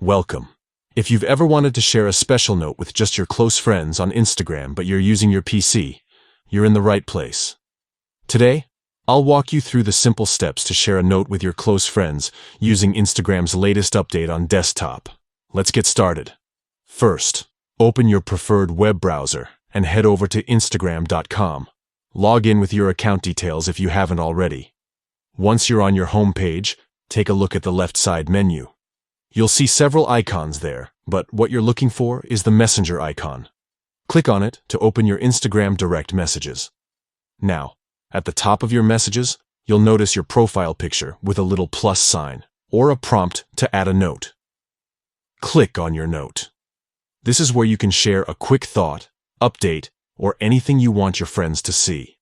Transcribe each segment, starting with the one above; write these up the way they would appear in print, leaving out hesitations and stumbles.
Welcome. If you've ever wanted to share a special note with just your close friends on Instagram but you're using your PC, you're in the right place. Today, I'll walk you through the simple steps to share a note with your close friends using Instagram's latest update on desktop. Let's get started. First, open your preferred web browser and head over to Instagram.com. Log in with your account details if you haven't already. Once you're on your home page, take a look at the left side menu. You'll see several icons there, but what you're looking for is the Messenger icon. Click on it to open your Instagram direct messages. Now, at the top of your messages, you'll notice your profile picture with a little plus sign, or a prompt to add a note. Click on your note. This is where you can share a quick thought, update, or anything you want your friends to see.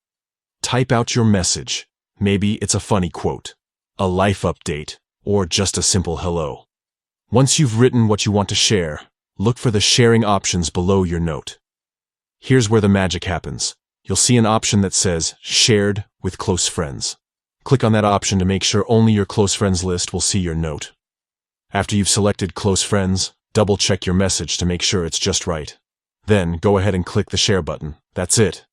Type out your message. Maybe it's a funny quote, a life update, or just a simple hello. Once you've written what you want to share, look for the sharing options below your note. Here's where the magic happens. You'll see an option that says Shared with Close Friends. Click on that option to make sure only your close friends list will see your note. After you've selected Close Friends, double-check your message to make sure it's just right. Then, go ahead and click the Share button. That's it.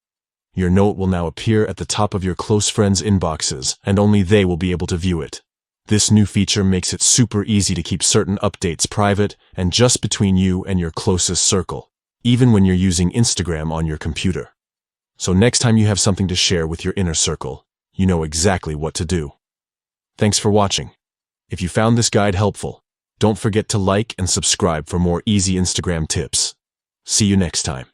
Your note will now appear at the top of your close friends' inboxes, and only they will be able to view it. This new feature makes it super easy to keep certain updates private and just between you and your closest circle, even when you're using Instagram on your computer. So next time you have something to share with your inner circle, you know exactly what to do. Thanks for watching. If you found this guide helpful, don't forget to like and subscribe for more easy Instagram tips. See you next time.